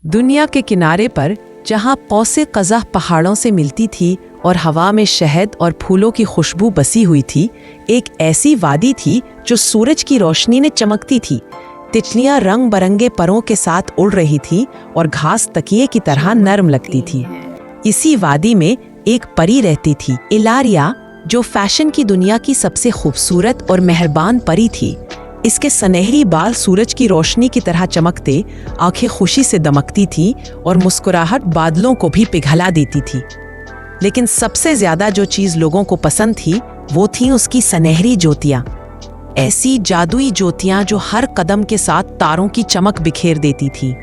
दुनिया के किनारे पर जहाँ कौसे कज़ह पहाड़ों से मिलती थी और हवा में शहद और फूलों की खुशबू बसी हुई थी, एक ऐसी वादी थी जो सूरज की रोशनी ने चमकती थी। तितलियां रंग बरंगे परों के साथ उड़ रही थी और घास तकिए की तरह नरम लगती थी। इसी वादी में एक परी रहती थी, इलारिया, जो फैशन की दुनिया की सबसे खूबसूरत और मेहरबान परी थी। इसके सुनहरी बाल सूरज की रोशनी की तरह चमकते, आंखें खुशी से दमकती थी और मुस्कुराहट बादलों को भी पिघला देती थी। लेकिन सबसे ज्यादा जो चीज लोगों को पसंद थी वो थी उसकी सुनहरी ज्योतियां। ऐसी जादुई ज्योतियां जो हर कदम के साथ तारों की चमक बिखेर देती थी।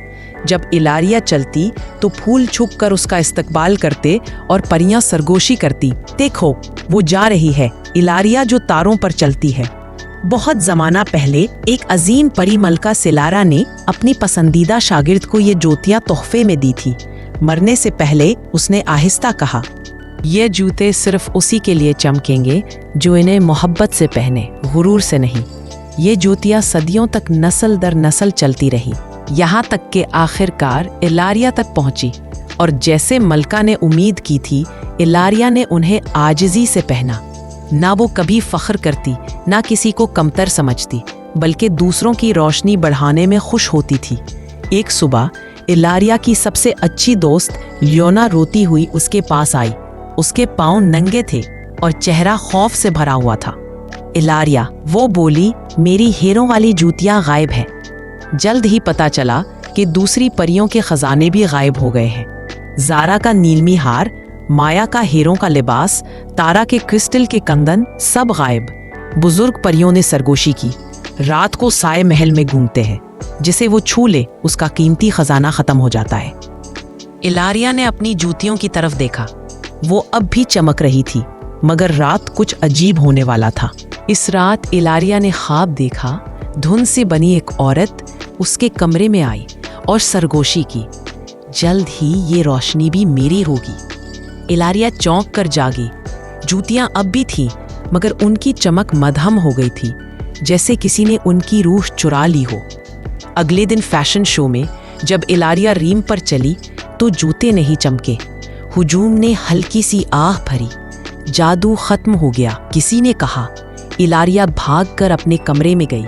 जब इलारिया चलती तो फूल छुप कर उसका इस्तकबाल करते और परियां सरगोशी करती। देखो, वो जा रही है, इलारिया जो तारों पर चलती है। बहुत जमाना पहले एक अजीम परी मलका सिलारा ने अपनी पसंदीदा शागिर्द को ये ज्योतियां तोहफे में दी थी। मरने से पहले उसने आहिस्ता कहा, ये जूते सिर्फ उसी के लिए चमकेंगे जो इन्हें मोहब्बत से पहने, गुरूर से नहीं। ये ज्योतियां सदियों तक नस्ल दर नस्ल चलती रही, यहाँ तक कि आखिरकार इलारिया तक पहुंची। और जैसे मलका ने उम्मीद की थी, इलारिया ने उन्हें आजिज़ी से पहना। ना वो कभी फख्र करती, ना किसी को कमतर समझती, बल्कि दूसरों की रोशनी बढ़ाने में खुश होती थी। एक सुबह इलारिया की सबसे अच्छी दोस्त लियोना रोती हुई उसके पास आई। उसके पाँव नंगे थे और चेहरा खौफ से भरा हुआ था। इलारिया, वो बोली, मेरी हीरों वाली जूतियां गायब हैं। जल्द ही पता चला कि दूसरी परियों के खजाने भी गायब हो गए हैं। ज़ारा का नीलमी हार, माया का हीरों का लिबास, तारा के क्रिस्टल के कंगन, सब गायब। बुजुर्ग परियों ने सरगोशी की, रात को साए महल में घूमते हैं, जिसे वो छू ले उसका कीमती खजाना खत्म हो जाता है। इलारिया ने अपनी जूतियों की तरफ देखा। वो अब भी चमक रही थी, मगर रात कुछ अजीब होने वाला था। इस रात इलारिया ने ख्वाब देखा। धुन से बनी एक औरत उसके कमरे में आई और सरगोशी की, जल्द ही ये रोशनी भी मेरी होगी। इलारिया चौंक कर जागी। जूतियां अब भी थीं, मगर उनकी चमक मदहम हो गई थी, जैसे किसी ने उनकी रूह चुरा ली हो। अगले दिन फैशन शो में जब इलारिया रीम पर चली तो जूते नहीं चमके। हुजूम ने हल्की सी आह भरी। जादू खत्म हो गया, किसी ने कहा। इलारिया भागकर अपने कमरे में गई।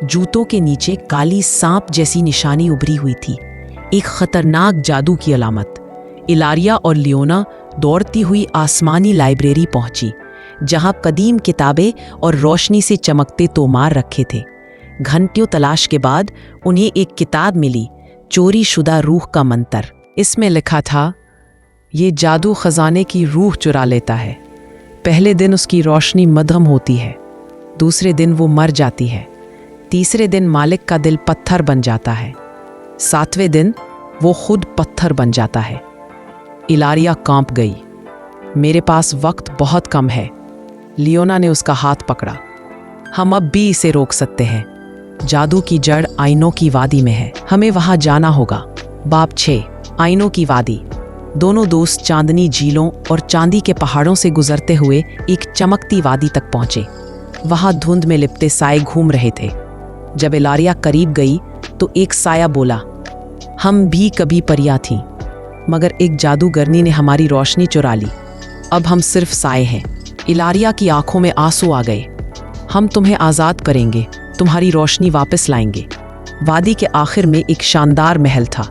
जूतों के नीचे काली सांप जैसी निशानी उभरी हुई थी, एक खतरनाक जादू की अलामत। इलारिया और लियोना दौड़ती हुई आसमानी लाइब्रेरी पहुंची, जहां कदीम किताबें और रोशनी से चमकते तोमार रखे थे। घंटियों तलाश के बाद उन्हें एक किताब मिली, चोरी शुदा रूह का मंतर। इसमें लिखा था, ये जादू खजाने की रूह चुरा लेता है। पहले दिन उसकी रोशनी मध्यम होती है, दूसरे दिन वो मर जाती है, तीसरे दिन मालिक का दिल पत्थर बन जाता है, सातवें दिन वो खुद पत्थर बन जाता है। इलारिया कांप गई। मेरे पास वक्त बहुत कम है। लियोना ने उसका हाथ पकड़ा। हम अब भी इसे रोक सकते हैं। जादू की जड़ आइनों की वादी में है, हमें वहां जाना होगा। बाब 6, आइनों की वादी। दोनों दोस्त चांदनी झीलों और चांदी के पहाड़ों से गुजरते हुए एक चमकती वादी तक पहुंचे। वहां धुंध में लिपटे साए घूम रहे थे। जब इलारिया करीब गई तो एक साया बोला, हम भी कभी परियां थीं, मगर एक जादूगरनी ने हमारी रोशनी चुरा ली। अब हम सिर्फ साए हैं। इलारिया की आंखों में आंसू आ गए। हम तुम्हें आज़ाद करेंगे, तुम्हारी रोशनी वापस लाएंगे। वादी के आखिर में एक शानदार महल था,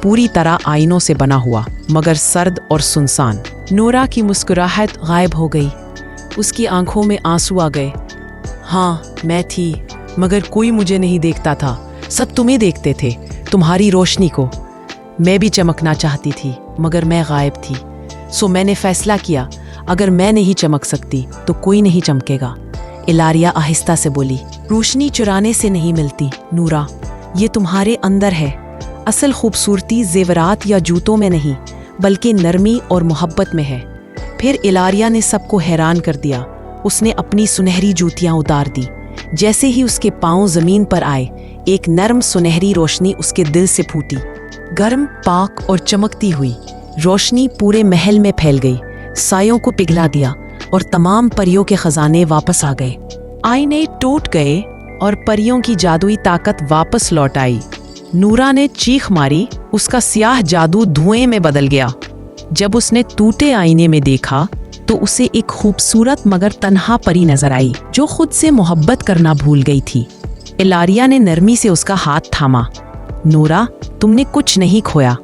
पूरी तरह आईनों से बना हुआ, मगर सर्द और सुनसान। नोरा की मुस्कुराहट गायब हो गई। उसकी आंखों में आंसू आ गए। हाँ, मैं थी, मगर कोई मुझे नहीं देखता था। सब तुम्हें देखते थे, तुम्हारी रोशनी को। मैं भी चमकना चाहती थी, मगर मैं गायब थी। सो मैंने फैसला किया, अगर मैं नहीं चमक सकती तो कोई नहीं चमकेगा। इलारिया आहिस्ता से बोली, रोशनी चुराने से नहीं मिलती नूरा, ये तुम्हारे अंदर है। असल खूबसूरती जेवरात या जूतों में नहीं, बल्कि नरमी और मोहब्बत में है। फिर इलारिया ने सबको हैरान कर दिया। उसने अपनी सुनहरी जूतियां उतार दी। जैसे ही उसके पांव जमीन पर आए, एक नरम सुनहरी रोशनी उसके दिल से फूटी। गर्म, पाक और चमकती हुई रोशनी पूरे महल में फैल गई, सायों को पिघला दिया और तमाम परियों के खजाने वापस आ गए। आईने टूट गए और परियों की जादुई ताकत वापस लौट आई। नूरा ने चीख मारी। उसका स्याह जादू धुएं में बदल गया। जब उसने टूटे आईने में देखा तो उसे एक खूबसूरत मगर तन्हा परी नजर आई जो खुद से मोहब्बत करना भूल गई थी। इलारिया ने नरमी से उसका हाथ थामा। नूरा, तुमने कुछ नहीं खोया।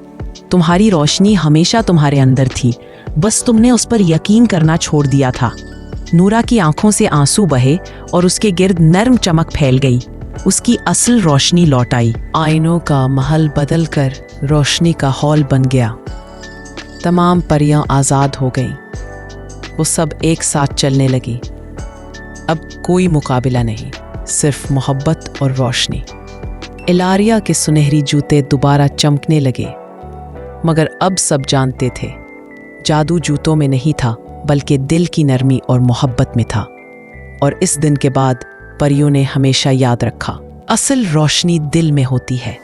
तुम्हारी रोशनी हमेशा तुम्हारे अंदर थी, बस तुमने उस पर यकीन करना छोड़ दिया था। नूरा की आंखों से आंसू बहे और उसके गिर्द नर्म चमक फैल गई। उसकी असल रोशनी लौट आई। आईनों का महल बदलकर रोशनी का हॉल बन गया। तमाम परियां आज़ाद हो गईं। वो सब एक साथ चलने लगी। अब कोई मुकाबला नहीं, सिर्फ मोहब्बत और रोशनी। इलारिया के सुनहरी जूते दोबारा चमकने लगे, मगर अब सब जानते थे जादू जूतों में नहीं था, बल्कि दिल की नरमी और मोहब्बत में था। और इस दिन के बाद परियों ने हमेशा याद रखा, असल रोशनी दिल में होती है।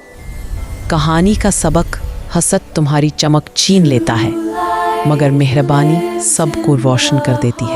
कहानी का सबक, हसद तुम्हारी चमक छीन लेता है, मगर मेहरबानी सबको रोशन कर देती है।